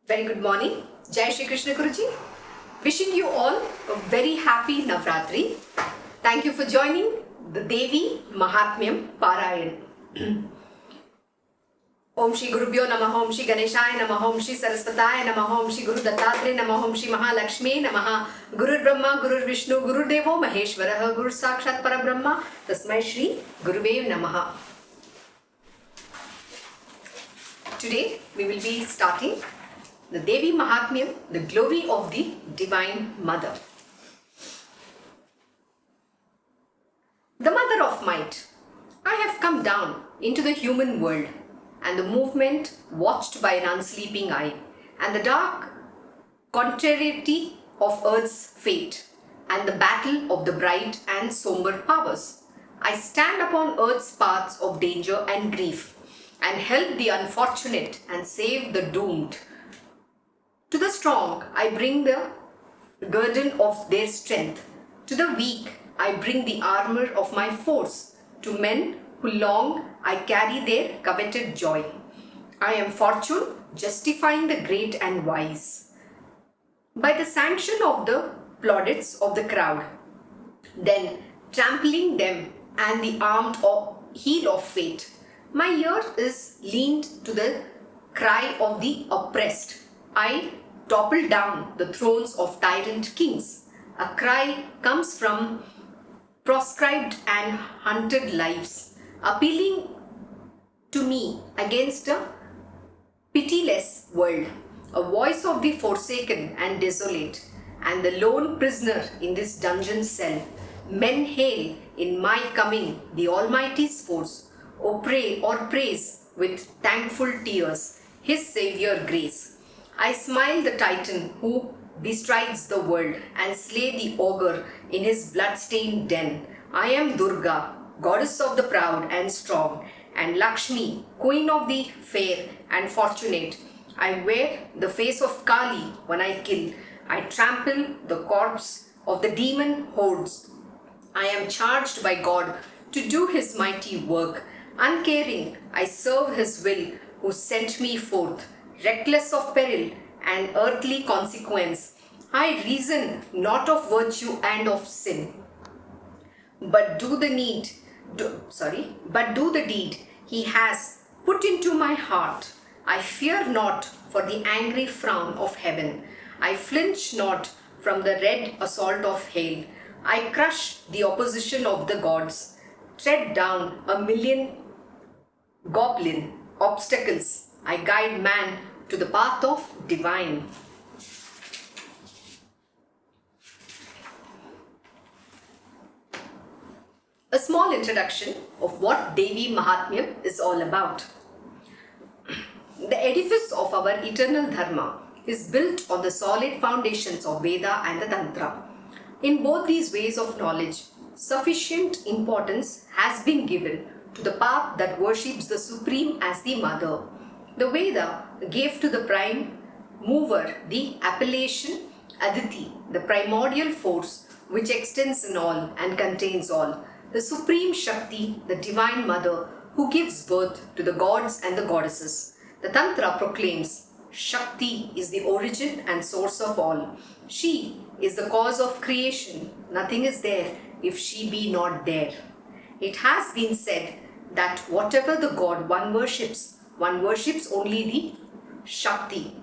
Very good morning. Jai Shri Krishna Guruji. Wishing you all a very happy Navratri. Thank you for joining the Devi Mahatmyam Parayan. Om Shri Gurubhyo Namaha, Om Shri Ganeshaya Namaha, Om Shri Saraswataya Namaha, Om Shri Guru Dattatreya Namaha, Om Shri Mahalakshmi Namaha, Guru Brahma, Guru Vishnu, Guru Devo Maheshwaraha, Guru Sakshat Parabrahma, Tasmai Shri Guruvev Namaha. Today we will be starting the Devi Mahatmyam, the glory of the Divine Mother. The Mother of Might. I have come down into the human world, and the movement watched by an unsleeping eye, and the dark contrariety of earth's fate, and the battle of the bright and somber powers. I stand upon earth's paths of danger and grief, and help the unfortunate and save the doomed. To the strong, I bring the guerdon of their strength. To the weak, I bring the armor of my force. To men who long, I carry their coveted joy. I am fortune, justifying the great and wise. By the sanction of the plaudits of the crowd, then trampling them and the armed heel of fate, my ear is leaned to the cry of the oppressed. I topple down the thrones of tyrant kings. A cry comes from proscribed and hunted lives, appealing to me against a pitiless world, a voice of the forsaken and desolate, and the lone prisoner in this dungeon cell. Men hail in my coming the Almighty's force, or pray or praise with thankful tears His Saviour grace. I smile the Titan who bestrides the world and slay the ogre in his blood-stained den. I am Durga, goddess of the proud and strong, and Lakshmi, queen of the fair and fortunate. I wear the face of Kali when I kill. I trample the corpse of the demon hordes. I am charged by God to do His mighty work. Uncaring, I serve His will who sent me forth. Reckless of peril and earthly consequence, I reason not of virtue and of sin, but do the deed He has put into my heart. I fear not for the angry frown of heaven. I flinch not from the red assault of hail. I crush the opposition of the gods, tread down a million goblin obstacles. I guide man to the path of divine. A small introduction of what Devi Mahatmyam is all about. The edifice of our eternal dharma is built on the solid foundations of Veda and the Tantra. In both these ways of knowledge, sufficient importance has been given to the path that worships the Supreme as the Mother. The Veda gave to the prime mover the appellation Aditi, the primordial force which extends in all and contains all, the Supreme Shakti, the Divine Mother who gives birth to the gods and the goddesses. The Tantra proclaims Shakti is the origin and source of all. She is the cause of creation. Nothing is there if she be not there. It has been said that whatever the god one worships only the Shakti.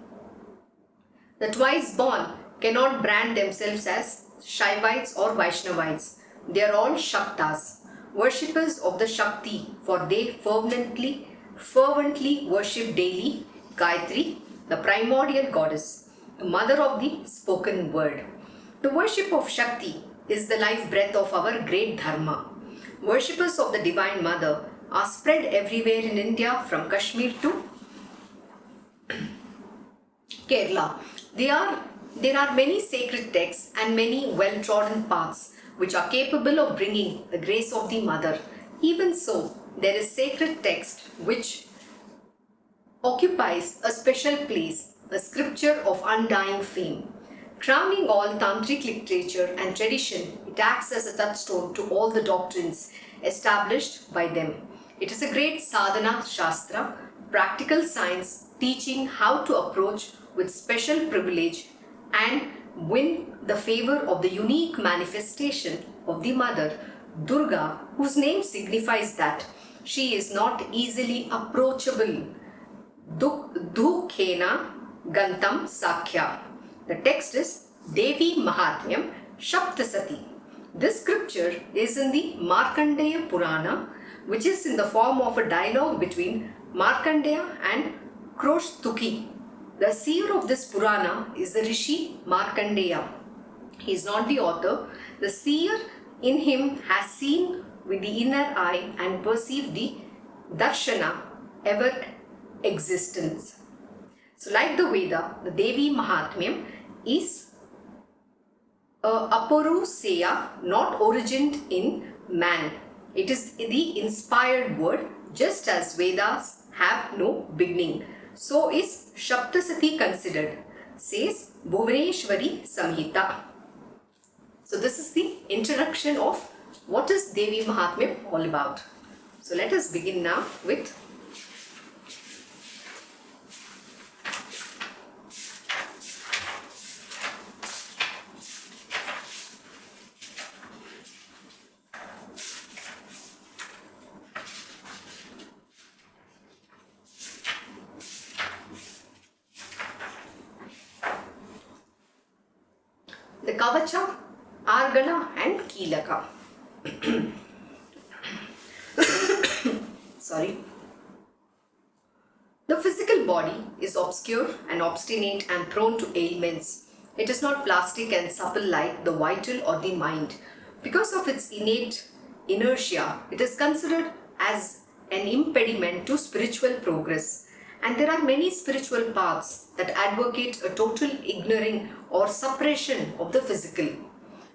The twice born cannot brand themselves as Shaivites or Vaishnavites. They are all Shaktas, worshippers of the Shakti, for they fervently worship daily Gayatri, the primordial goddess, the mother of the spoken word. The worship of Shakti is the life breath of our great Dharma. Worshippers of the Divine Mother are spread everywhere in India from Kashmir to Kerala. There are many sacred texts and many well-trodden paths which are capable of bringing the grace of the Mother. Even so, there is sacred text which occupies a special place, a scripture of undying fame. Crowning all tantric literature and tradition, it acts as a touchstone to all the doctrines established by them. It is a great sadhana shastra, practical science teaching how to approach with special privilege and win the favor of the unique manifestation of the mother, Durga, whose name signifies that she is not easily approachable. Dukhena Gantam Sakhya. The text is Devi Mahatmyam Saptashati. This scripture is in the Markandeya Purana, which is in the form of a dialogue between Markandeya and Kroshtuki. The seer of this Purana is the Rishi Markandeya. He is not the author. The seer in him has seen with the inner eye and perceived the Darshana, ever existence. So like the Veda, the Devi Mahatmyam is Aparuseya, not origined in man. It is the inspired word, just as Vedas have no beginning. So is Saptasati considered, says Bhuvaneshwari Samhita. So this is the introduction of what is Devi Mahatmyam all about. So let us begin now with the Kavacha, Argala and Kilaka. Sorry. The physical body is obscure and obstinate and prone to ailments. It is not plastic and supple like the vital or the mind. Because of its innate inertia, it is considered as an impediment to spiritual progress. And there are many spiritual paths that advocate a total ignoring or suppression of the physical.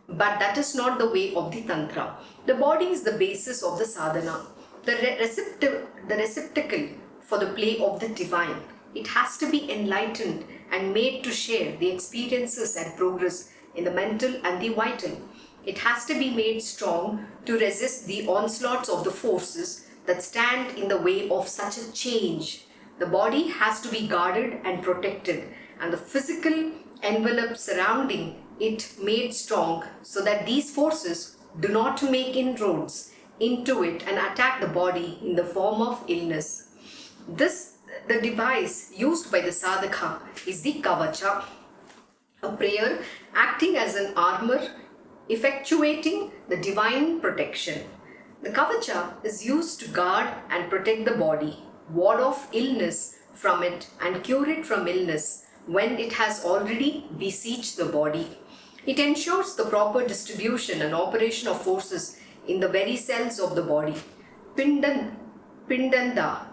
But that is not the way of the Tantra. The body is the basis of the sadhana, the receptacle for the play of the divine. It has to be enlightened and made to share the experiences and progress in the mental and the vital. It has to be made strong to resist the onslaughts of the forces that stand in the way of such a change. The body has to be guarded and protected, and the physical envelope surrounding it made strong so that these forces do not make inroads into it and attack the body in the form of illness. The device used by the sadhaka is the kavacha, a prayer acting as an armor effectuating the divine protection. The kavacha is used to guard and protect the body, ward off illness from it and cure it from illness when it has already besieged the body. It ensures the proper distribution and operation of forces in the very cells of the body, Pindanda,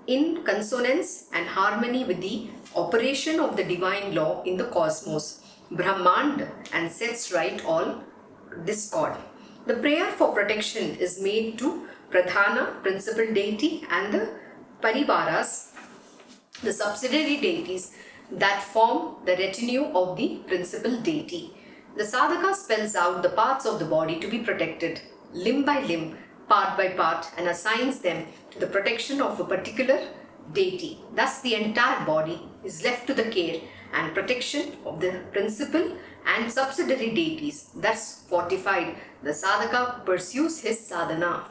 in consonance and harmony with the operation of the divine law in the cosmos, Brahmand, and sets right all discord. The prayer for protection is made to Pradhana, principal deity, and the Parivaras, the subsidiary deities that form the retinue of the principal deity. The sadhaka spells out the parts of the body to be protected, limb by limb, part by part, and assigns them to the protection of a particular deity. Thus, the entire body is left to the care and protection of the principal and subsidiary deities. Thus, fortified, the sadhaka pursues his sadhana.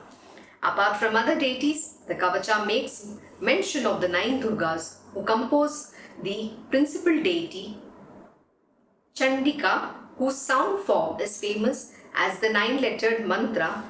Apart from other deities, the Kavacha makes mention of the 9 Durgas who compose the principal deity, Chandika, whose sound form is famous as the 9-lettered mantra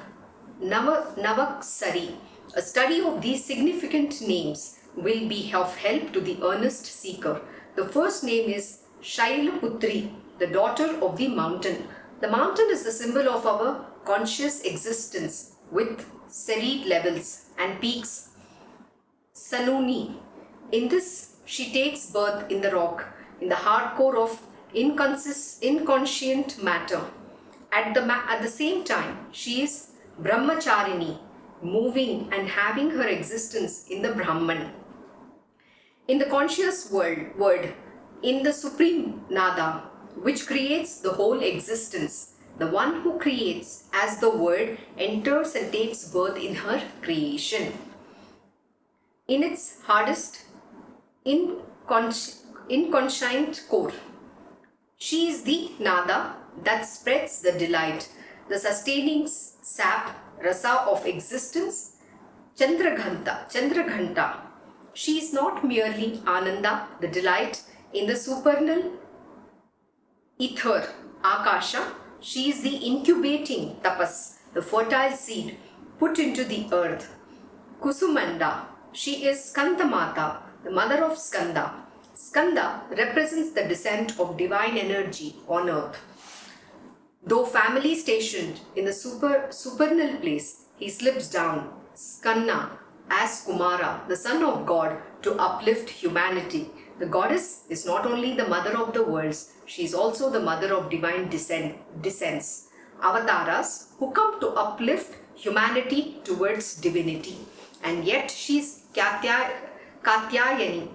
Navaksari. A study of these significant names will be of help to the earnest seeker. The first name is Shailaputri, the daughter of the mountain. The mountain is the symbol of our conscious existence with serried levels and peaks. Sanuni. In this, she takes birth in the rock, in the hard core of inconscient matter. At the same time, she is Brahmacharini, moving and having her existence in the Brahman. In the conscious word, in the supreme Nada, which creates the whole existence, the one who creates as the word enters and takes birth in her creation. In its hardest inconscient core. She is the Nada that spreads the delight, the sustaining sap, rasa of existence, Chandraghanta. She is not merely Ananda, the delight in the supernal ether, Akasha. She is the incubating tapas, the fertile seed put into the earth. Kusumanda. She is Skandamata, the mother of Skanda. Skanda represents the descent of divine energy on earth. Though family stationed in the supernal place, he slips down, Skanna, as Kumara, the son of God, to uplift humanity. The goddess is not only the mother of the worlds, she is also the mother of divine descents, avatars who come to uplift humanity towards divinity. And yet she is Katyayani,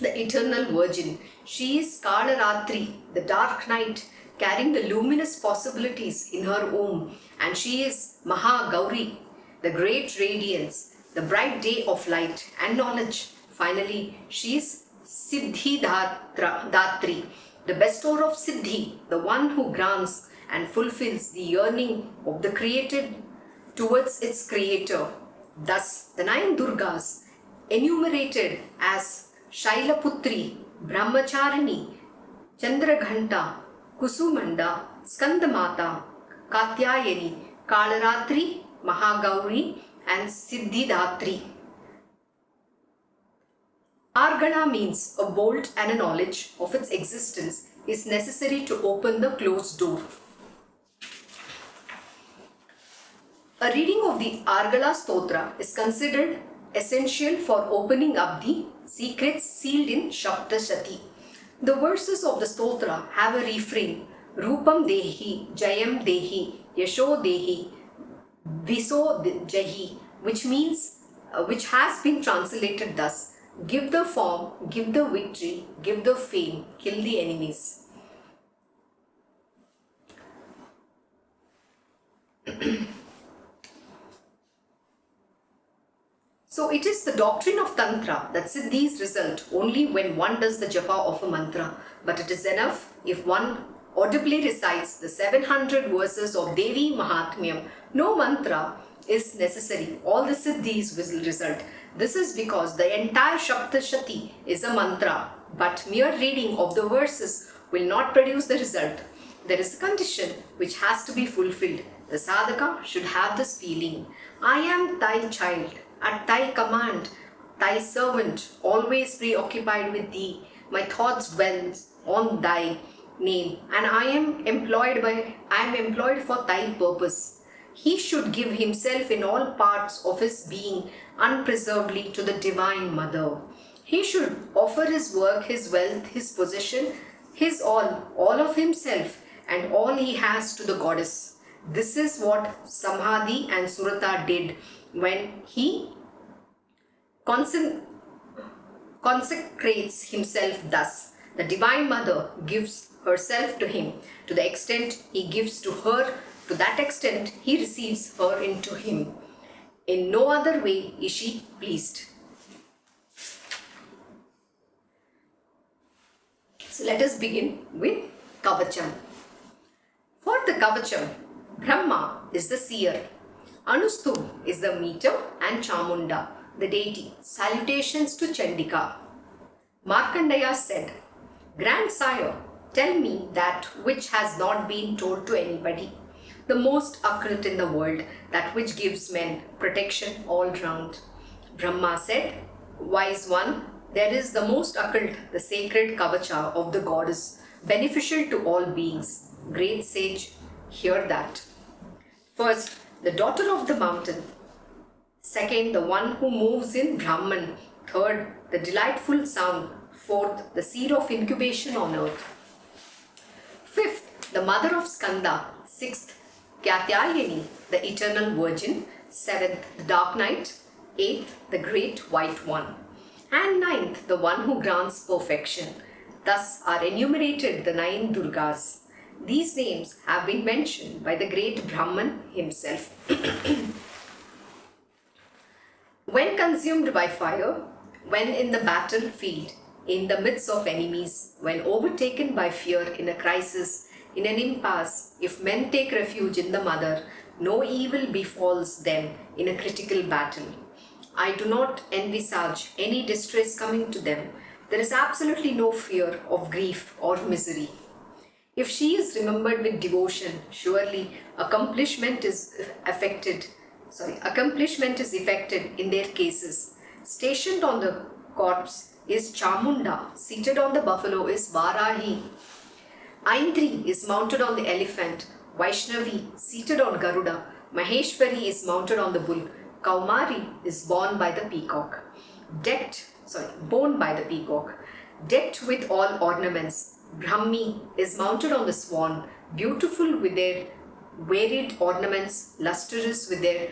the eternal virgin. She is Kalaratri, the dark night, carrying the luminous possibilities in her womb. And she is Mahagauri, the great radiance, the bright day of light and knowledge. Finally, she is Siddhi Datri, the bestower of Siddhi, the one who grants and fulfills the yearning of the created towards its creator. Thus, the 9 Durgas, enumerated as Shailaputri, Brahmacharini, Chandraghanta, Kusumanda, Skandamata, Katyayani, Kalaratri, Mahagauri, and Siddhidatri. Argana means a bolt, and a knowledge of its existence is necessary to open the closed door. A reading of the Argala Stotra is considered essential for opening up the secrets sealed in Saptashati. The verses of the Stotra have a refrain, Rupam Dehi, Jayam Dehi, Yasho Dehi, Viso Jahi, which has been translated thus: give the form, give the victory, give the fame, kill the enemies. So it is the doctrine of Tantra that siddhis result only when one does the japa of a mantra, but it is enough if one audibly recites the 700 verses of Devi Mahatmyam. No mantra is necessary. All the siddhis will result. This is because the entire Saptashati is a mantra, but mere reading of the verses will not produce the result. There is a condition which has to be fulfilled. The sadhaka should have this feeling: I am thy child, at thy command, thy servant, always preoccupied with thee. My thoughts dwell on thy name, and I am employed for thy purpose. He should give himself in all parts of his being unpreservedly to the Divine Mother. He should offer his work, his wealth, his possession, his all of himself and all he has to the Goddess. This is what Samadhi and Surata did when he consecrates himself thus. The Divine Mother gives herself to him. To the extent he gives to her, to that extent he receives her into him. In no other way is she pleased. So let us begin with Kavacham. For the Kavacham, Brahma is the seer, Anustu is the meter, and Chamunda, the deity. Salutations to Chandika. Markandeya said, Grandsire, tell me that which has not been told to anybody, the most occult in the world, that which gives men protection all round. Brahma said, Wise one, there is the most occult, the sacred Kavacha of the goddess, beneficial to all beings. Great sage, hear that. First, the daughter of the mountain. Second, the one who moves in Brahman. Third, the delightful sound. Fourth, the seed of incubation on earth. Fifth, the mother of Skanda. Sixth, Katyayani, the eternal virgin. Seventh, the dark night. Eighth, the great white one. And ninth, the one who grants perfection. Thus are enumerated the 9 Durgas. These names have been mentioned by the great Brahman himself. When consumed by fire, when in the battlefield, in the midst of enemies, when overtaken by fear in a crisis, in an impasse, if men take refuge in the mother, no evil befalls them in a critical battle. I do not envisage any distress coming to them. There is absolutely no fear of grief or misery. If she is remembered with devotion, surely accomplishment is effected in their cases. Stationed on the corpse is Chamunda, seated on the buffalo is Varahi. Aindri is mounted on the elephant, Vaishnavi seated on Garuda, Maheshwari is mounted on the bull, Kaumari is borne by the peacock. Decked with all ornaments, Brahmi is mounted on the swan, beautiful with their varied ornaments, lustrous with their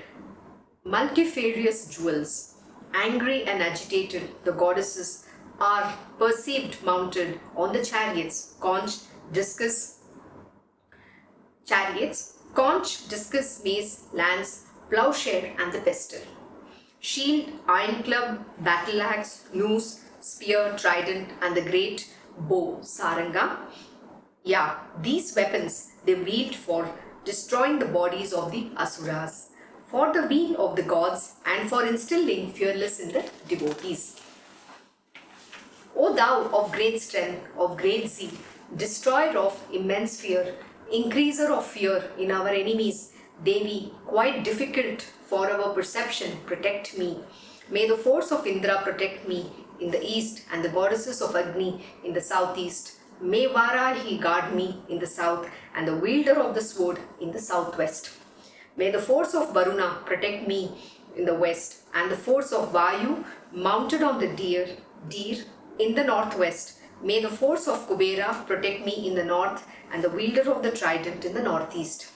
multifarious jewels. Angry and agitated, the goddesses are perceived mounted on the chariots, conch, discus, mace, lance, plowshare and the pestle. Shield, iron club, battle axe, noose, spear, trident and the great bow, saranga. Yeah, these weapons they wield for destroying the bodies of the asuras, for the weal of the gods and for instilling fearless in the devotees. O thou of great strength, of great zeal, destroyer of immense fear, increaser of fear in our enemies, Devi, quite difficult for our perception, protect me. May the force of Indra protect me in the east and the goddesses of Agni in the southeast. May Varahi guard me in the south and the wielder of the sword in the southwest. May the force of Varuna protect me in the west and the force of Vayu mounted on the deer in the northwest. May the force of Kubera protect me in the north and the wielder of the trident in the northeast.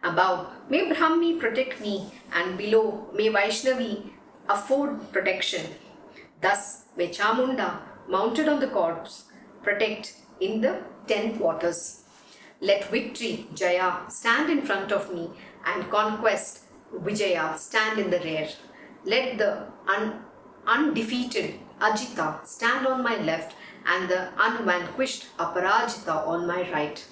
Above, may Brahmi protect me, and below, may Vaishnavi afford protection. Thus, may Chamunda, mounted on the corpse, protect in the 10 quarters. Let victory, Jaya, stand in front of me, and conquest, Vijaya, stand in the rear. Let the undefeated Ajita stand on my left, and the unvanquished Aparajita on my right.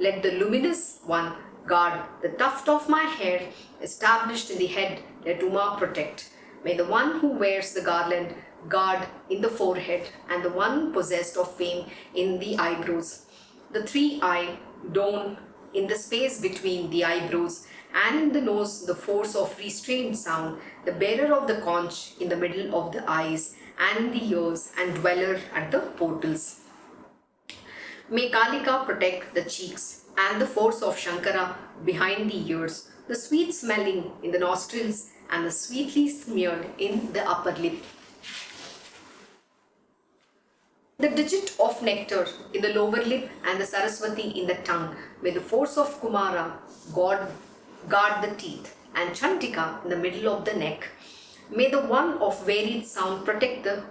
Let the luminous one guard the tuft of my hair established in the head, let Uma protect. May the one who wears the garland guard in the forehead and the one possessed of fame in the eyebrows. The three-eye dome in the space between the eyebrows and in the nose the force of restrained sound, the bearer of the conch in the middle of the eyes and in the ears and dweller at the portals. May Kalika protect the cheeks and the force of Shankara behind the ears, the sweet smelling in the nostrils and the sweetly smeared in the upper lip. The digit of nectar in the lower lip and the Saraswati in the tongue. May the force of Kumara guard the teeth and Chandika in the middle of the neck. May the one of varied sound protect the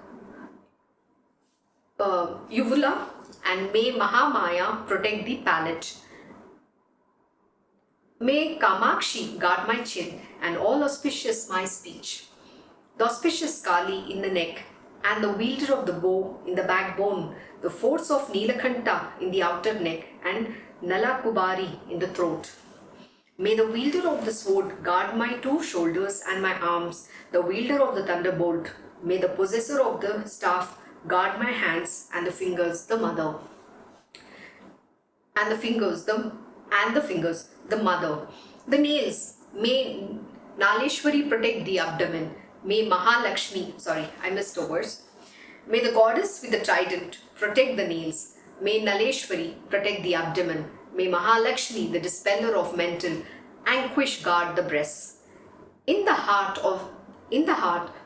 uvula, and may Mahamaya protect the palate. May Kamakshi guard my chin and all auspicious my speech. The auspicious Kali in the neck and the wielder of the bow in the backbone, the force of Nilakanta in the outer neck and Nalakubari in the throat. May the wielder of the sword guard my two shoulders and my arms, the wielder of the thunderbolt. May the possessor of the staff guard my hands and the fingers, the mother. And the fingers, the mother. The nails, may Naleshwari protect the abdomen. May Mahalakshmi, I missed a verse. May the goddess with the trident protect the nails. May Naleshwari protect the abdomen. May Mahalakshmi, the dispeller of mental anguish, guard the breasts. In the heart,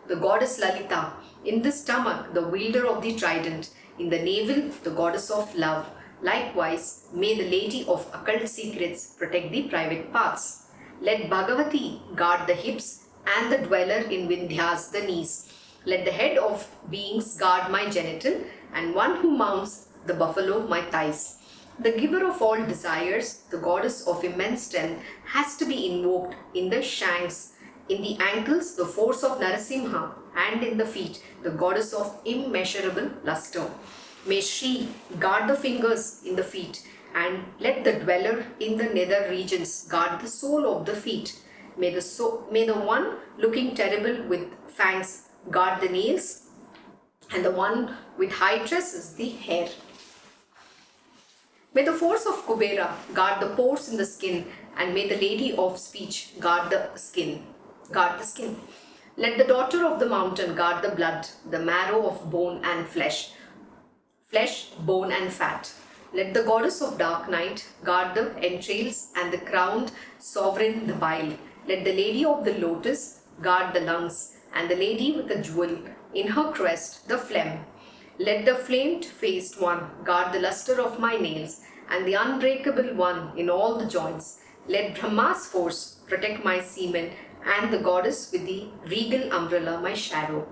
the goddess Lalita. In the stomach, the wielder of the trident. In the navel, the goddess of love. Likewise, may the lady of occult secrets protect the private parts. Let Bhagavati guard the hips and the dweller in Vindhyas the knees. Let the head of beings guard my genital and one who mounts the buffalo my thighs. The giver of all desires, the goddess of immense strength, has to be invoked in the shanks In the ankles, the force of Narasimha, and in the feet, the goddess of immeasurable luster. May she guard the fingers in the feet, and let the dweller in the nether regions guard the sole of the feet. May the one looking terrible with fangs guard the nails, and the one with high tresses the hair. May the force of Kubera guard the pores in the skin, and may the lady of speech guard the skin. Let the daughter of the mountain guard the blood, the marrow of bone and flesh, bone and fat. Let the goddess of dark night guard the entrails, and the crowned sovereign the bile. Let the lady of the lotus guard the lungs, and the lady with the jewel in her crest the phlegm. Let the flamed-faced one guard the luster of my nails, and the unbreakable one in all the joints. Let Brahma's force protect my semen, and the goddess with the regal umbrella my shadow.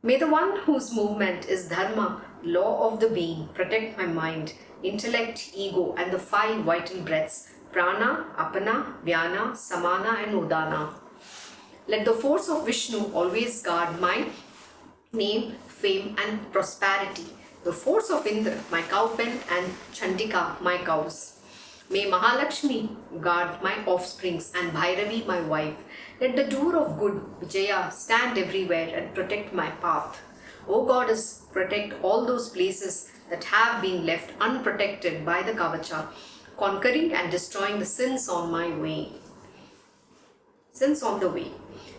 May the one whose movement is dharma, law of the being, protect my mind, intellect, ego, and the 5 vital breaths, prana, apana, vyana, samana, and udana. Let the force of Vishnu always guard my name, fame, and prosperity. The force of Indra, my cowpen, and Chandika, my cows. May Mahalakshmi guard my offsprings, and Bhairavi, my wife. Let the doer of good, Vijaya, stand everywhere and protect my path. O Goddess, protect all those places that have been left unprotected by the Kavacha, conquering and destroying the sins on my way. Sins on the way.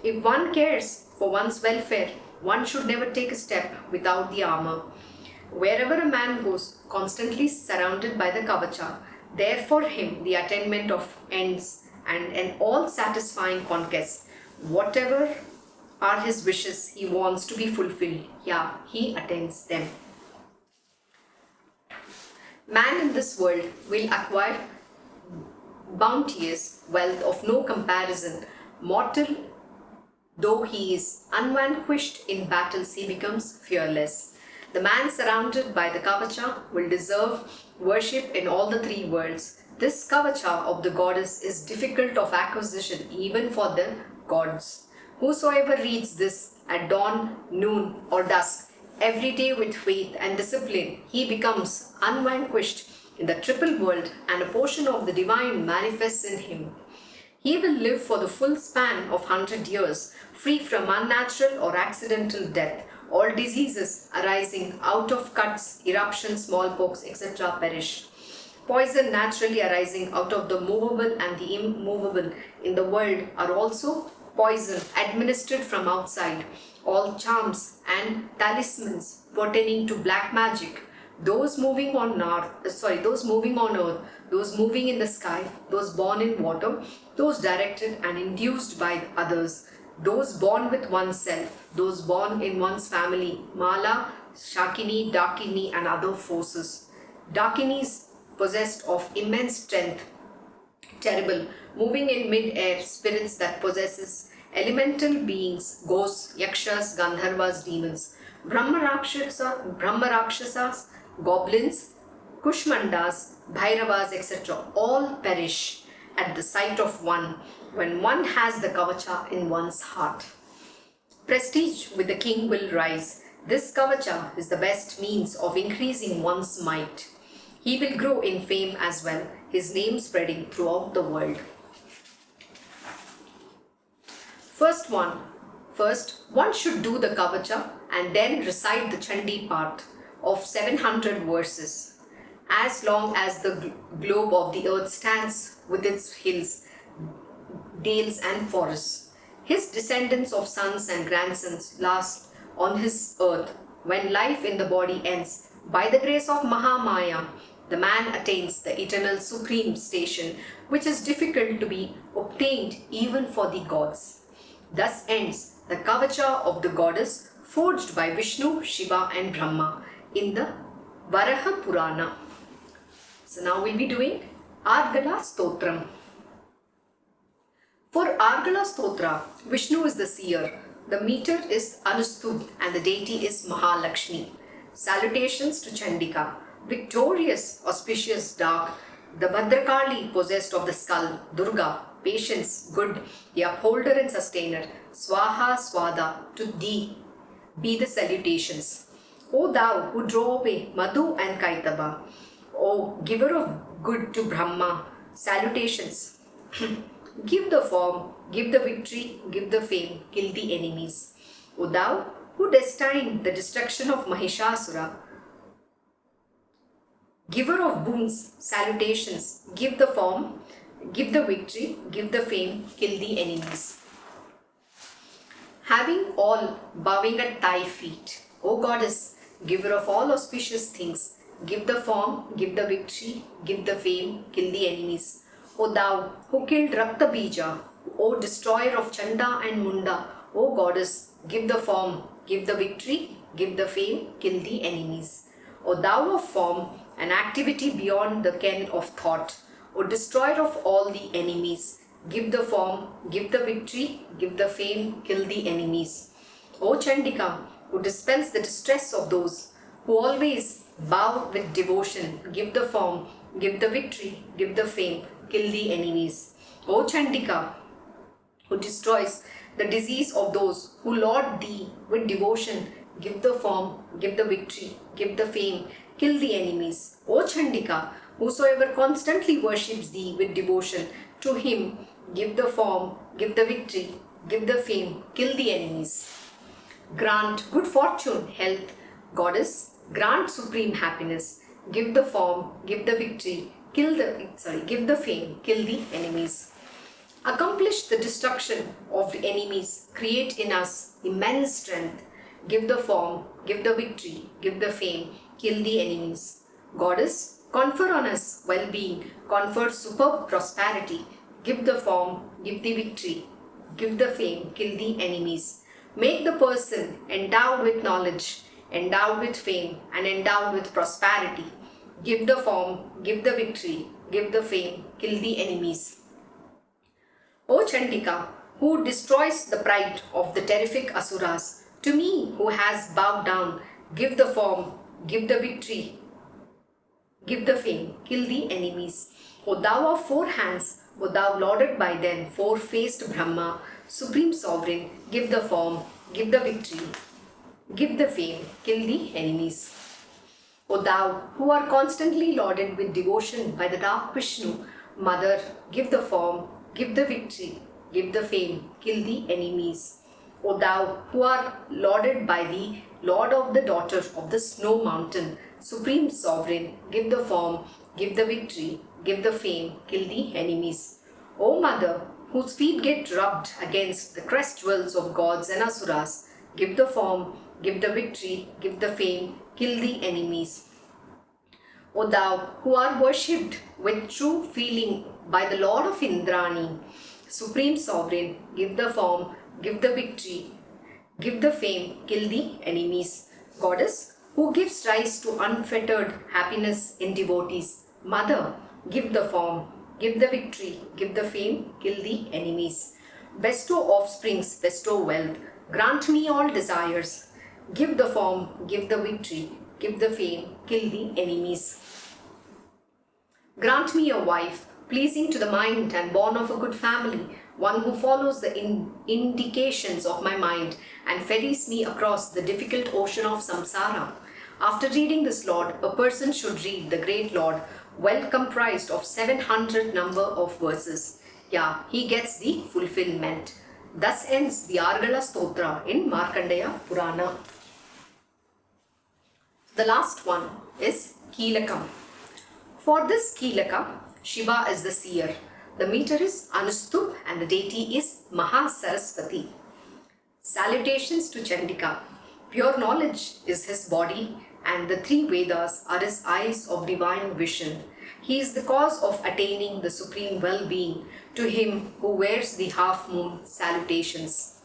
If one cares for one's welfare, one should never take a step without the armor. Wherever a man goes, constantly surrounded by the Kavacha, there for him the attainment of ends and an all-satisfying conquest. Whatever are his wishes he wants to be fulfilled, he attains them. Man in this world will acquire bounteous wealth of no comparison. Mortal though he is, unvanquished in battles he becomes fearless. The man surrounded by the Kavacha will deserve worship in all the 3 worlds. This Kavacha of the goddess is difficult of acquisition even for the gods. Whosoever reads this at dawn, noon, or dusk, every day with faith and discipline, he becomes unvanquished in the triple world, and a portion of the divine manifests in him. He will live for the full span of 100 years, free from unnatural or accidental death. All diseases arising out of cuts, eruptions, smallpox, etc. perish. Poison naturally arising out of the movable and the immovable in the world are also poison administered from outside. All charms and talismans pertaining to black magic, those moving on earth, those moving in the sky, those born in water, those directed and induced by others, those born with oneself, those born in one's family, Mala, Shakini, Dakini, and other forces. Dakinis possessed of immense strength, terrible, moving in mid-air, spirits that possesses elemental beings, ghosts, yakshas, gandharvas, demons, Brahma Rakshasas, goblins, Kushmandas, Bhairavas, etc. all perish at the sight of one when one has the Kavacha in one's heart. Prestige with the king will rise. This Kavacha is the best means of increasing one's might. He will grow in fame as well, his name spreading throughout the world. First, one should do the Kavacha and then recite the Chandi part of 700 verses. As long as the globe of the earth stands with its hills, dales and forests, his descendants of sons and grandsons last on his earth. When life in the body ends, by the grace of Mahamaya, the man attains the eternal supreme station, which is difficult to be obtained even for the gods. Thus ends the Kavacha of the goddess, forged by Vishnu, Shiva and Brahma in the Varaha Purana. So now we'll be doing Argala Stotram. For Argala Stotra, Vishnu is the seer, the meter is Anustud and the deity is Mahalakshmi. Salutations to Chandika, victorious, auspicious, dark, the Bhadrakali possessed of the skull, Durga, patience, good, the upholder and sustainer, Swaha Swada, to thee be the salutations. O thou who drove away Madhu and Kaitaba, O giver of good to Brahma, salutations. Give the form, give the victory, give the fame, kill the enemies. O thou who destined the destruction of Mahishasura, giver of boons, salutations, give the form, give the victory, give the fame, kill the enemies. Having all bowing at thy feet, O Goddess, giver of all auspicious things, give the form, give the victory, give the fame, kill the enemies. O thou who killed Rakta Bija, O destroyer of Chanda and Munda, O Goddess, give the form, give the victory, give the fame, kill the enemies. O thou of form and activity beyond the ken of thought, O destroyer of all the enemies, give the form, give the victory, give the fame, kill the enemies. O Chandika, who dispels the distress of those who always bow with devotion, give the form, give the victory, give the fame, kill the enemies. O Chandika, who destroys the disease of those who laud thee with devotion, give the form, give the victory, give the fame, kill the enemies. O Chandika, whosoever constantly worships thee with devotion, to him give the form, give the victory, give the fame, kill the enemies. Grant good fortune, health, Goddess, grant supreme happiness, give the form, give the victory, give the fame, kill the enemies. Accomplish the destruction of the enemies, create in us immense strength, give the form, give the victory, give the fame, kill the enemies. Goddess, confer on us well-being, confer superb prosperity, give the form, give the victory, give the fame, kill the enemies. Make the person endowed with knowledge, endowed with fame, and endowed with prosperity. Give the form, give the victory, give the fame, kill the enemies. O Chandika, who destroys the pride of the terrific Asuras, to me who has bowed down, give the form, give the victory, give the fame, kill the enemies. O thou of four hands, O thou lauded by them, four-faced Brahma, supreme sovereign, give the form, give the victory, give the fame, kill the enemies. O thou who are constantly lauded with devotion by the dark Vishnu, Mother, give the form, give the victory, give the fame, kill the enemies. O thou who are lauded by the Lord of the daughter of the snow mountain, supreme sovereign, give the form, give the victory, give the fame, kill the enemies. O Mother, whose feet get rubbed against the crest jewels of gods and asuras, give the form, give the victory, give the fame, kill the enemies. O thou who are worshipped with true feeling by the Lord of Indrani, supreme sovereign, give the form, give the victory, give the fame, kill the enemies. Goddess, who gives rise to unfettered happiness in devotees, Mother, give the form, give the victory, give the fame, kill the enemies. Bestow offsprings, bestow wealth, grant me all desires. Give the form, give the victory, give the fame, kill the enemies. Grant me a wife, pleasing to the mind and born of a good family, one who follows the indications of my mind and ferries me across the difficult ocean of samsara. After reading this Lord, a person should read the great Lord, well comprised of 700 number of verses. Yeah, he gets the fulfillment. Thus ends the Argala Stotra in Markandeya Purana. The last one is Kilakam. For this Kilaka, Shiva is the seer. The meter is Anustup and the deity is Mahasaraswati. Salutations to Chandika. Pure knowledge is his body and the three Vedas are his eyes of divine vision. He is the cause of attaining the supreme well-being. To him who wears the half-moon, salutations.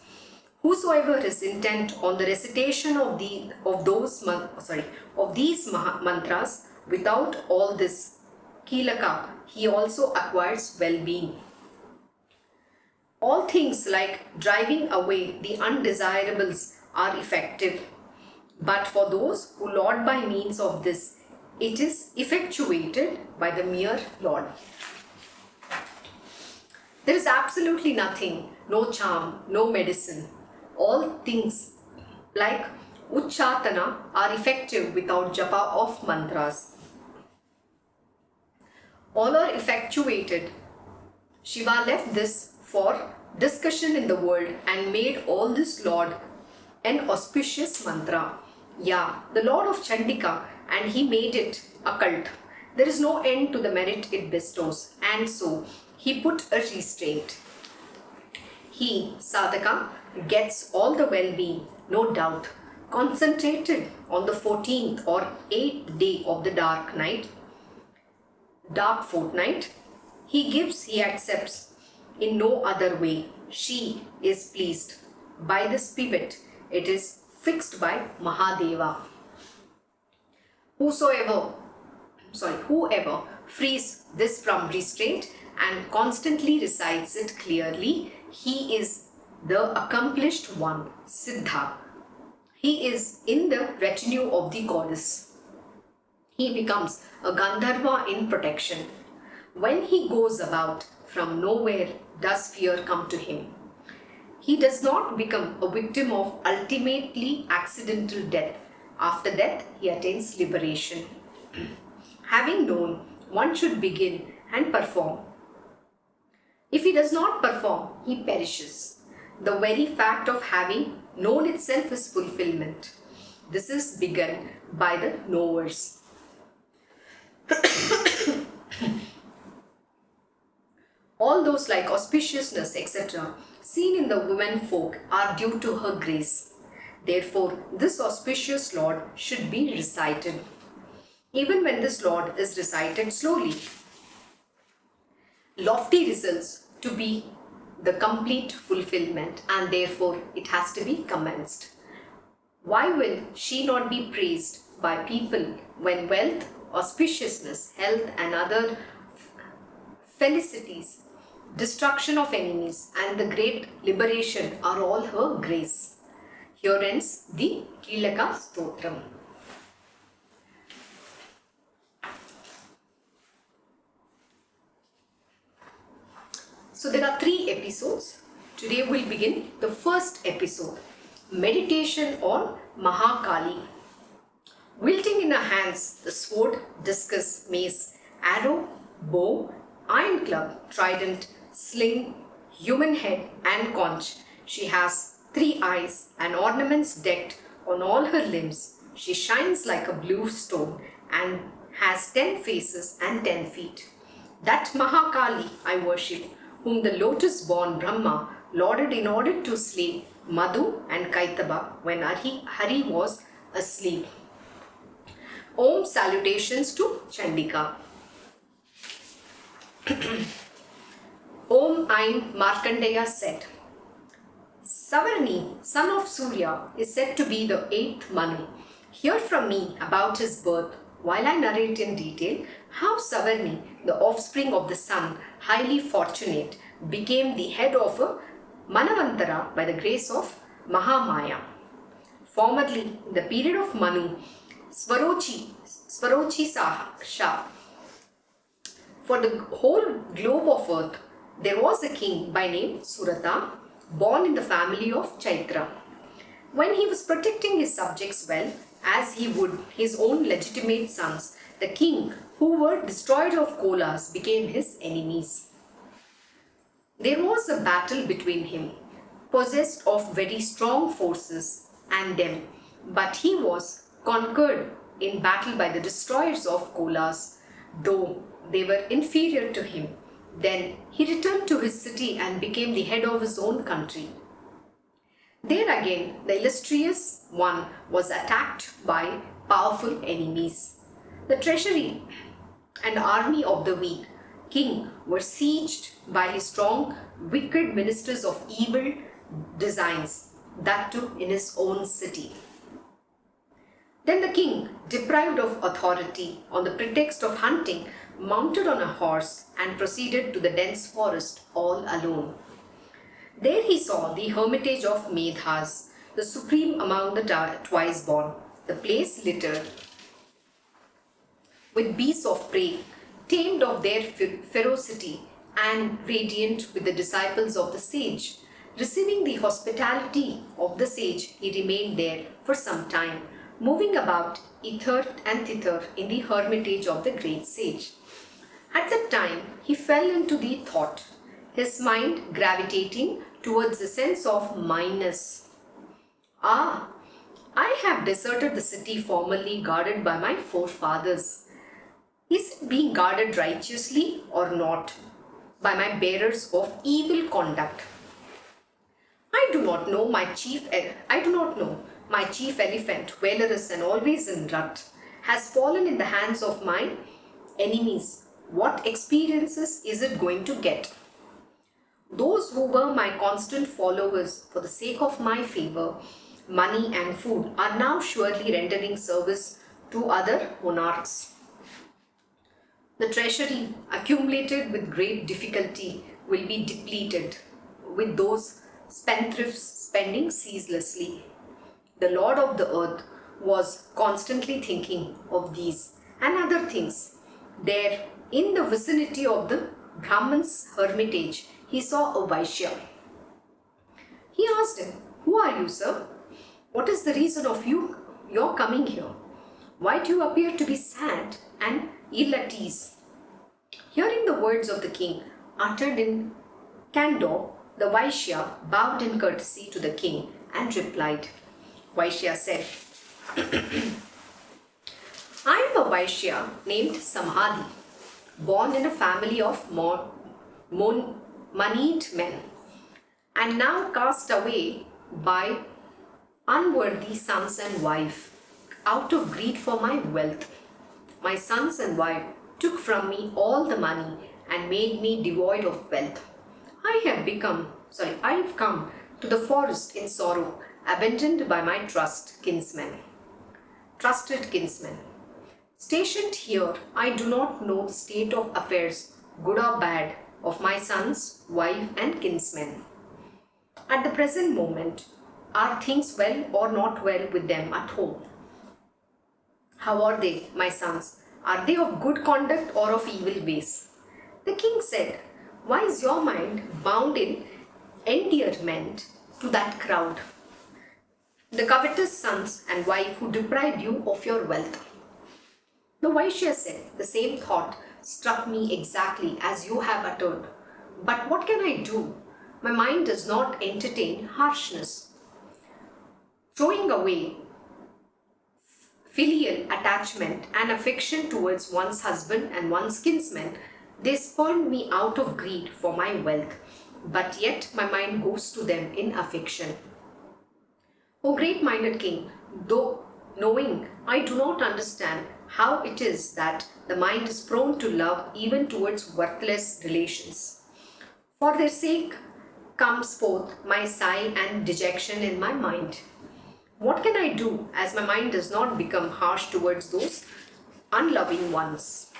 Whosoever is intent on the recitation of these mantras, without all this Kilaka, he also acquires well-being. All things like driving away the undesirables are effective, but for those who laud by means of this, it is effectuated by the mere Lord. There is absolutely nothing, no charm, no medicine. All things like Uchchatana are effective without japa of mantras. All are effectuated. Shiva left this for discussion in the world and made all this Lord an auspicious mantra. Yeah, the Lord of Chandika, and he made it a cult. There is no end to the merit it bestows, and so he put a restraint. He, Sadhaka, gets all the well-being, no doubt, concentrated on the 14th or 8th day of the dark fortnight. He gives, he accepts, in no other way. She is pleased. By this pivot, it is fixed by Mahadeva. Whoever frees this from restraint and constantly recites it clearly, he is the accomplished one, Siddha. He is in the retinue of the goddess. He becomes a Gandharva in protection. When he goes about, from nowhere does fear come to him. He does not become a victim of ultimately accidental death. After death, he attains liberation. Having known, one should begin and perform. If he does not perform, he perishes. The very fact of having known itself is fulfillment. This is begun by the knowers. All those like auspiciousness, etc., seen in the women folk are due to her grace. Therefore, this auspicious Lord should be recited. Even when this Lord is recited slowly, lofty results to be the complete fulfillment, and therefore it has to be commenced. Why will she not be praised by people when wealth, auspiciousness, health and other felicities, destruction of enemies and the great liberation are all her grace? Here ends the Kilaka Stotram. So there are 3 episodes. Today we'll begin the first episode, meditation on Mahakali. Wielding in her hands the sword, discus, mace, arrow, bow, iron club, trident, sling, human head and conch, she has 3 eyes and ornaments decked on all her limbs. She shines like a blue stone and has 10 faces and 10 feet. That Mahakali I worship, whom the lotus-born Brahma lauded in order to slay Madhu and Kaitaba when Hari was asleep. Om salutations to Chandika. Om Ain Markandeya said, Savarni, son of Surya, is said to be the 8th Manu. Hear from me about his birth while I narrate in detail how Savarni, the offspring of the sun, highly fortunate, became the head of a Manavantara by the grace of Mahamaya. Formerly, in the period of Manu, Swarochi Shah, for the whole globe of earth, there was a king by name Surata, born in the family of Chaitra. When he was protecting his subjects well, as he would his own legitimate sons, the king, who were destroyers of Kolas, became his enemies. There was a battle between him, possessed of very strong forces, and them, but he was conquered in battle by the destroyers of Kolas, though they were inferior to him. Then he returned to his city and became the head of his own country. There again, the illustrious one was attacked by powerful enemies. The treasury and army of the weak king were sieged by his strong, wicked ministers of evil designs, that too in his own city. Then the king, deprived of authority on the pretext of hunting, mounted on a horse and proceeded to the dense forest all alone. There he saw the hermitage of Medhas, the supreme among the twice born, the place littered with beasts of prey, tamed of their ferocity and radiant with the disciples of the sage. Receiving the hospitality of the sage, he remained there for some time, moving about hither and thither in the hermitage of the great sage. At that time, he fell into the thought, his mind gravitating towards the sense of minus. Ah, I have deserted the city formerly guarded by my forefathers. Is it being guarded righteously or not by my bearers of evil conduct? I do not know my chief elephant, valorous and always in rut, has fallen in the hands of my enemies. What experiences is it going to get? Those who were my constant followers for the sake of my favor, money and food are now surely rendering service to other monarchs. The treasury, accumulated with great difficulty, will be depleted, with those spendthrifts spending ceaselessly. The Lord of the earth was constantly thinking of these and other things. There, in the vicinity of the Brahman's hermitage, he saw a Vaishya. He asked him, "Who are you, sir? What is the reason of your coming here? Why do you appear to be sad and ill at ease?" Hearing the words of the king uttered in candor, the Vaishya bowed in courtesy to the king and replied. Vaishya said, "I am a Vaishya named Samhadi, born in a family of moneyed men, and now cast away by unworthy sons and wife out of greed for my wealth. My sons and wife took from me all the money and made me devoid of wealth. I have come to the forest in sorrow, abandoned by my trusted kinsmen. Stationed here, I do not know the state of affairs, good or bad, of my sons, wife and kinsmen. At the present moment, are things well or not well with them at home? How are they, my sons? Are they of good conduct or of evil ways?" The king said, "Why is your mind bound in endearment to that crowd, the covetous sons and wife who deprived you of your wealth?" The Vaishya said, "The same thought struck me exactly as you have uttered. But what can I do? My mind does not entertain harshness. Throwing away filial attachment and affection towards one's husband and one's kinsmen, they spurned me out of greed for my wealth, but yet my mind goes to them in affection. O great-minded king, though knowing I do not understand how it is that the mind is prone to love even towards worthless relations. For their sake comes forth my sigh and dejection in my mind. What can I do, as my mind does not become harsh towards those unloving ones?"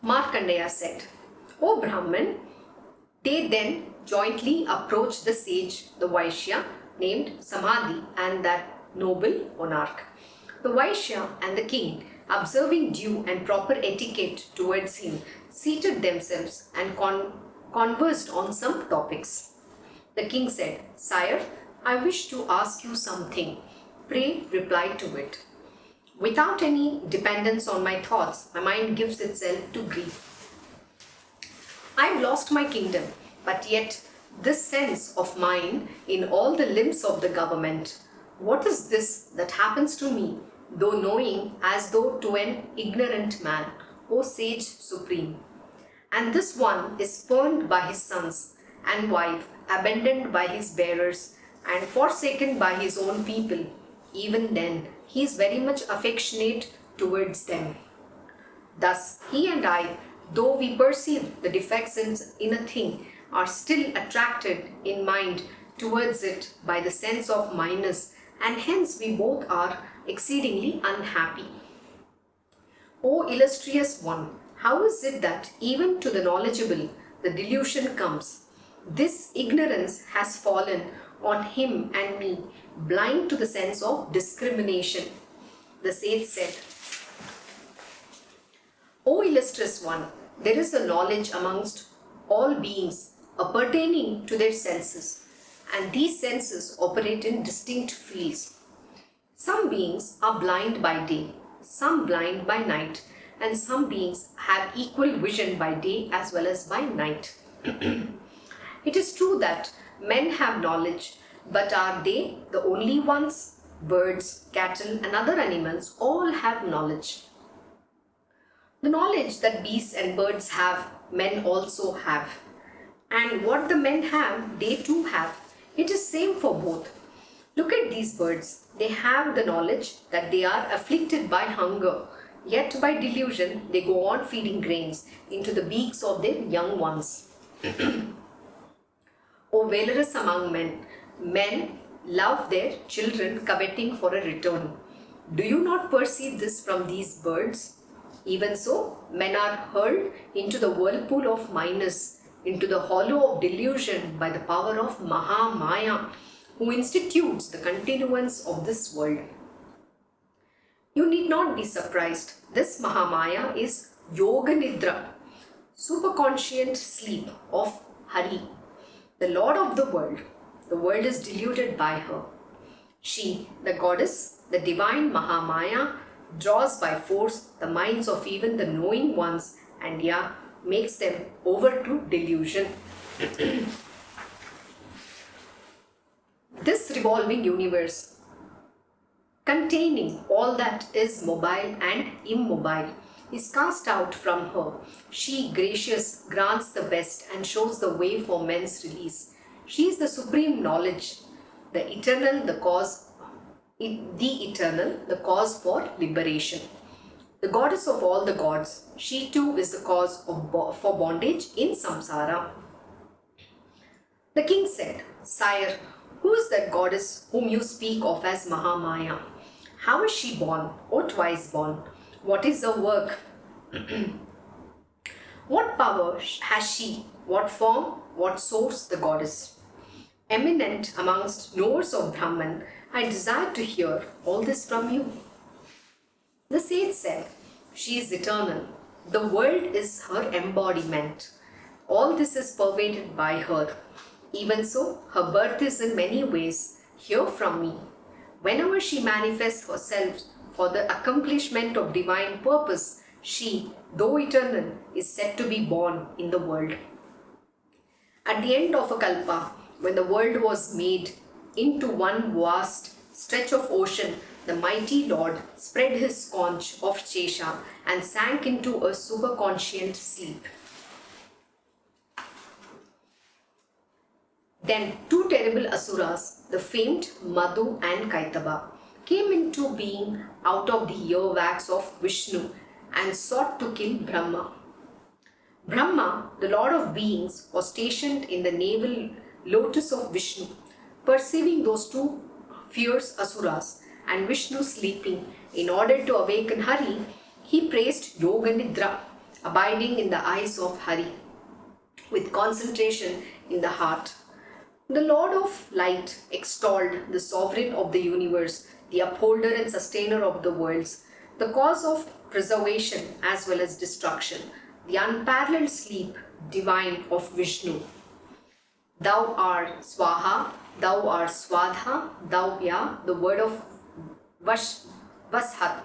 Markandeya said, "O Brahman," they then jointly approached the sage, the Vaishya named Samadhi, and that noble monarch. The Vaishya and the king, observing due and proper etiquette towards him, seated themselves and conversed on some topics. The king said, "Sire, I wish to ask you something. Pray reply to it. Without any dependence on my thoughts, my mind gives itself to grief. I have lost my kingdom, but yet this sense of mine in all the limbs of the government. What is this that happens to me, though knowing as though to an ignorant man, O sage supreme? And this one is spurned by his sons and wife, abandoned by his bearers, and forsaken by his own people. Even then, he is very much affectionate towards them. Thus, he and I, though we perceive the defects in a thing, are still attracted in mind towards it by the sense of minus, and hence we both are exceedingly unhappy. O illustrious one, how is it that even to the knowledgeable the delusion comes? This ignorance has fallen on him and me, blind to the sense of discrimination." The sage said, "O illustrious one, there is a knowledge amongst all beings appertaining to their senses, and these senses operate in distinct fields. Some beings are blind by day, some blind by night, and some beings have equal vision by day as well as by night. It is true that men have knowledge, but are they the only ones? Birds, cattle, and other animals all have knowledge. The knowledge that beasts and birds have, men also have. And what the men have, they too have. It is same for both. Look at these birds. They have the knowledge that they are afflicted by hunger, yet by delusion they go on feeding grains into the beaks of their young ones. O valorous among men, men love their children, coveting for a return. Do you not perceive this from these birds? Even so, men are hurled into the whirlpool of minus, into the hollow of delusion by the power of Mahamaya, who institutes the continuance of this world. You need not be surprised. This Mahamaya is Yoga Nidra, superconscient sleep of Hari, the Lord of the world. The world is deluded by her. She, the goddess, the divine Mahamaya, draws by force the minds of even the knowing ones and makes them over to delusion. This revolving universe, containing all that is mobile and immobile, is cast out from her. She, gracious, grants the best and shows the way for men's release. She is the supreme knowledge, the eternal, the cause for liberation. The goddess of all the gods, she too is the cause for bondage in samsara. The king said, Sire, who is that goddess whom you speak of as Mahamaya? How is she born or twice born? What is her work? What power has she? What form? What source the goddess? Eminent amongst knowers of Brahman, I desire to hear all this from you. The sage said, She is eternal. The world is her embodiment. All this is pervaded by her. Even so, her birth is in many ways. Hear from me. Whenever she manifests herself for the accomplishment of divine purpose, she, though eternal, is said to be born in the world. At the end of a kalpa, when the world was made into one vast stretch of ocean, the mighty Lord spread his conch of Chesha and sank into a superconscient sleep. Then two terrible asuras, the famed Madhu and Kaitaba, came into being out of the earwax of Vishnu and sought to kill Brahma. Brahma, the Lord of beings, was stationed in the navel lotus of Vishnu. Perceiving those two fierce asuras and Vishnu sleeping, in order to awaken Hari, he praised Yoga Nidra, abiding in the eyes of Hari, with concentration in the heart. The Lord of Light extolled the Sovereign of the universe, the upholder and sustainer of the worlds, the cause of preservation as well as destruction, the unparalleled sleep divine of Vishnu. Thou art Swaha, thou art Swadha, thou the word of Vashat,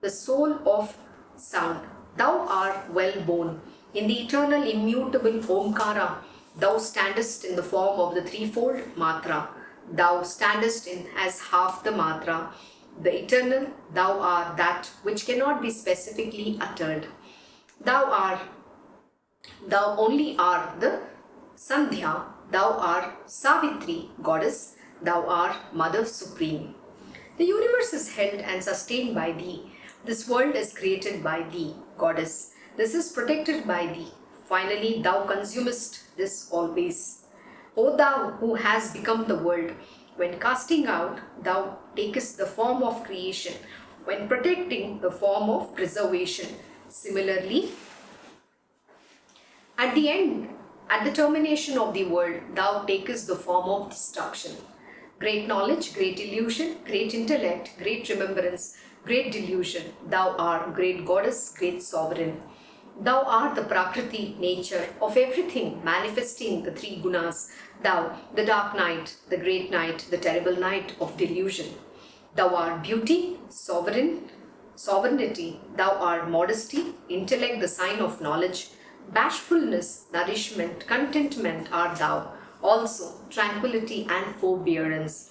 the soul of sound. Thou art well born. In the eternal immutable Omkara, thou standest in the form of the threefold Matra. Thou standest in as half the Matra. The eternal, thou art that which cannot be specifically uttered. Thou only art the Sandhya. Thou art Savitri, goddess. Thou art Mother Supreme. The universe is held and sustained by thee. This world is created by thee, goddess. This is protected by thee. Finally, thou consumest this always. O thou who has become the world, when casting out, thou takest the form of creation, when protecting, the form of preservation. Similarly, at the termination of the world, thou takest the form of destruction. Great knowledge, great illusion, great intellect, great remembrance, great delusion. Thou art great goddess, great sovereign. Thou art the Prakriti, nature of everything, manifesting the three gunas. Thou, the dark night, the great night, the terrible night of delusion. Thou art beauty, sovereignty. Thou art modesty, intellect, the sign of knowledge. Bashfulness, nourishment, contentment art thou. Also, tranquility and forbearance.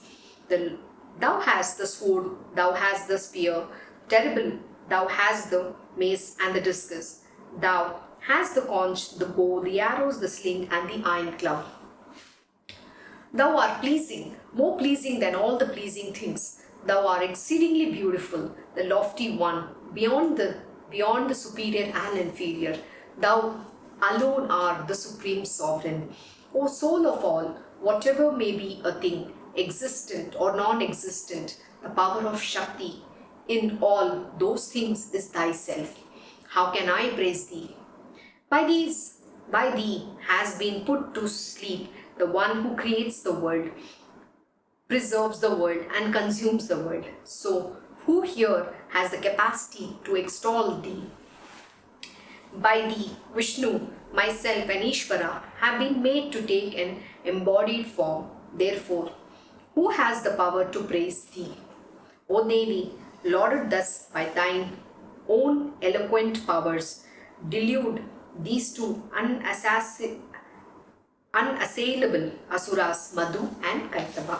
Thou hast the sword, thou hast the spear, terrible, thou hast the mace and the discus. Thou hast the conch, the bow, the arrows, the sling, and the iron club. Thou art pleasing, more pleasing than all the pleasing things. Thou art exceedingly beautiful, the lofty one, beyond the superior and inferior. Thou alone art the supreme sovereign. O soul of all, whatever may be a thing, existent or non-existent, the power of Shakti in all those things is thyself. How can I praise thee? By thee has been put to sleep the one who creates the world, preserves the world and consumes the world. So, who here has the capacity to extol thee? By thee, Vishnu, myself and Ishvara have been made to take an embodied form. Therefore, who has the power to praise thee? O Devi, lauded thus by thine own eloquent powers, delude these two unassailable asuras, Madhu and Kaitava.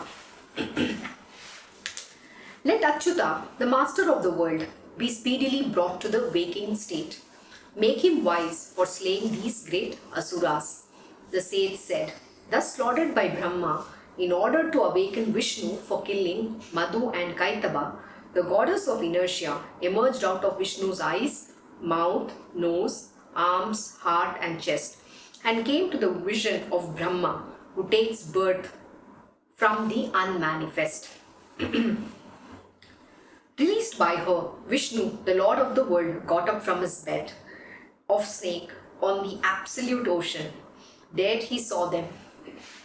Let Achyuta, the master of the world, be speedily brought to the waking state. Make him wise for slaying these great asuras. The sage said, thus lauded by Brahma, in order to awaken Vishnu for killing Madhu and Kaitava, the goddess of inertia emerged out of Vishnu's eyes, mouth, nose, arms, heart and chest, and came to the vision of Brahma, who takes birth from the unmanifest. Released by her, Vishnu, the Lord of the world, got up from his bed of snake on the absolute ocean. There he saw them,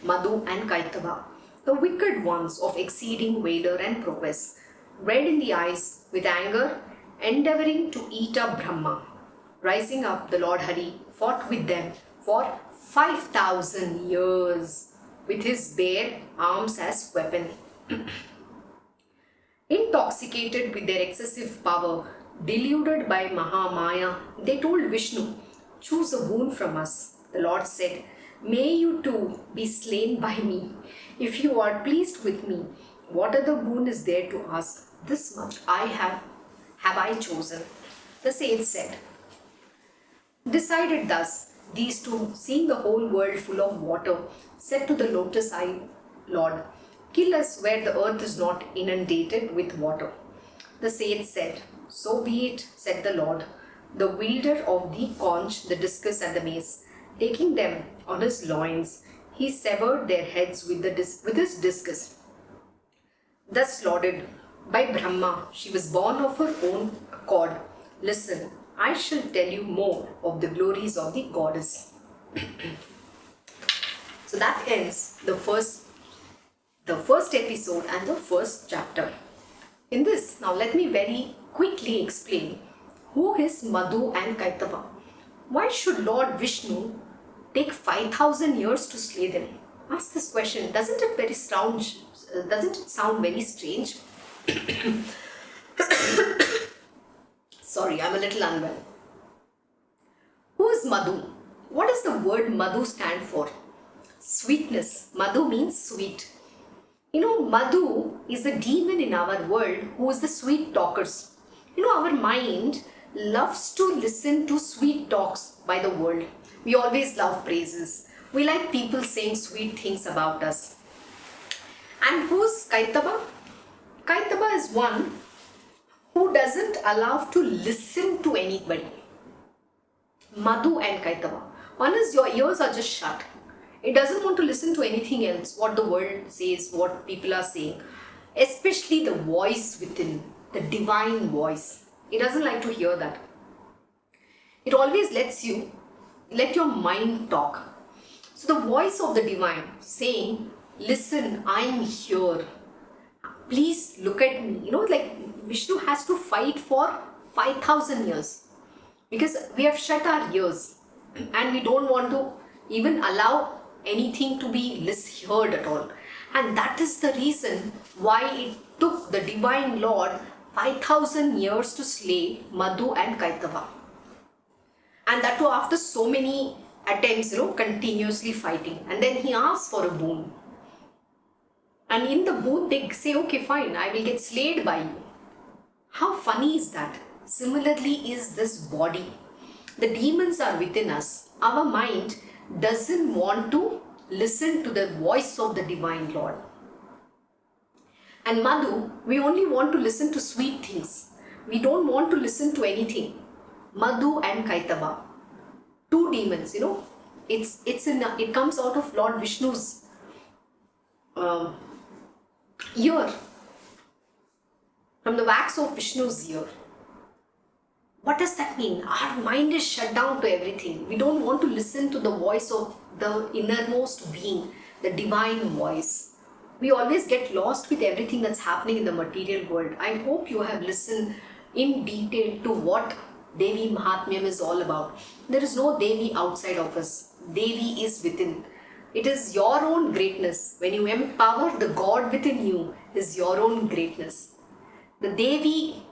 Madhu and Kaitava, the wicked ones of exceeding valor and prowess, red in the eyes with anger, endeavoring to eat up Brahma. Rising up, the Lord Hari fought with them for 5,000 years with his bare arms as weapon. Intoxicated with their excessive power, deluded by Mahamaya, they told Vishnu, choose a boon from us. The Lord said, may you too be slain by me. If you are pleased with me, what other boon is there to ask? This much have I chosen. The sage said. Decided thus, these two, seeing the whole world full of water, said to the lotus-eyed Lord, kill us where the earth is not inundated with water. The sage said, so be it, said the Lord, the wielder of the conch, the discus and the mace. Taking them on his loins, he severed their heads with his discus. Thus lauded by Brahma, she was born of her own accord. Listen, I shall tell you more of the glories of the goddess. So that ends the first episode and the first chapter. In this, now let me very quickly explain who is Madhu and Kaitava. Why should Lord Vishnu take 5,000 years to slay them? Ask this question. Doesn't it sound very strange? Sorry, I'm a little unwell. Who is Madhu? What does the word Madhu stand for? Sweetness. Madhu means sweet. You know, Madhu is the demon in our world who is the sweet talkers. You know, our mind loves to listen to sweet talks by the world. We always love praises. We like people saying sweet things about us. And who's Kaitava? Kaitava is one who doesn't allow to listen to anybody. Madhu and Kaitava. One is your ears are just shut. It doesn't want to listen to anything else, what the world says, what people are saying. Especially the voice within, the divine voice. It doesn't like to hear that. It always let your mind talk. So the voice of the divine saying, listen, I'm here. Please look at me. You know, like Vishnu has to fight for 5,000 years. because we have shut our ears and we don't want to even allow anything to be heard at all. And that is the reason why it took the Divine Lord 5,000 years to slay Madhu and Kaitava. And that too after so many attempts, continuously fighting. And then he asked for a boon. And in the boon they say, okay, fine, I will get slayed by you. How funny is that? Similarly is this body. The demons are within us. Our mind doesn't want to listen to the voice of the Divine Lord. And Madhu, we only want to listen to sweet things. We don't want to listen to anything. Madhu and Kaitava, two demons, it comes out of Lord Vishnu's ear, from the wax of Vishnu's ear. What does that mean? Our mind is shut down to everything. We don't want to listen to the voice of the innermost being, the divine voice. We always get lost with everything that's happening in the material world. I hope you have listened in detail to what Devi Mahatmyam is all about. There is no Devi outside of us. Devi is within. It is your own greatness. When you empower the God within you, is your own greatness. The Devi,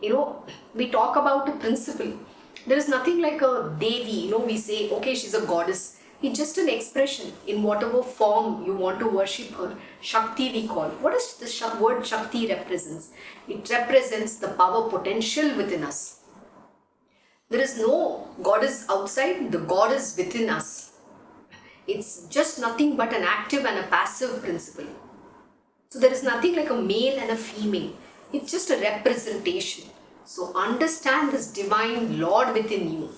we talk about a principle. There is nothing like a Devi, we say, okay, she's a goddess. It's just an expression in whatever form you want to worship her. Shakti we call. What does the word Shakti represents? It represents the power potential within us. There is no goddess outside, the God is within us. It's just nothing but an active and a passive principle. So there is nothing like a male and a female. It's just a representation. So understand this divine Lord within you.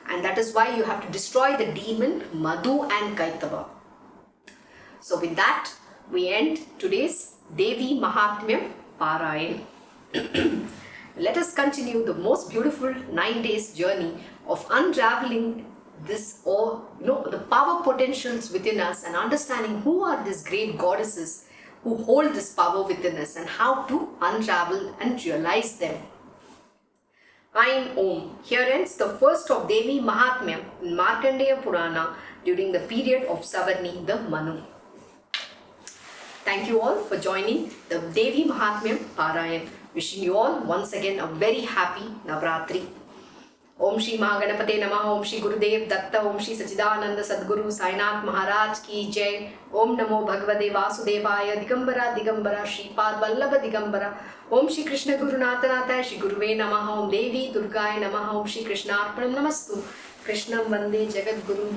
And that is why you have to destroy the demon Madhu and Kaitava. So with that, we end today's Devi Mahatmyam Parayan. Let us continue the most beautiful 9 days journey of unraveling this, the power potentials within us and understanding who are these great goddesses who hold this power within us and how to unravel and realize them. Aim Om. Here ends the first of Devi Mahatmyam in Markandeya Purana during the period of Savarni, the Manu. Thank you all for joining the Devi Mahatmyam Parayan. Wishing you all once again a very happy Navratri. Om Shri Mahaganapate Namaha, Om Shri Gurudev Datta, Om Shri Sachidananda Sadguru Sainath Maharaj Ki Jai. Om Namo Bhagavate Vasudevaya Digambara Digambara Shripad Vallabha Digambara. Om Shri Krishna Gurunathanatha Shri Guruve Namaha, Om Devi Durgaya Namaha, Om Shri Krishna Arpanam Namastu. Krishnam Vande Jagat Guru.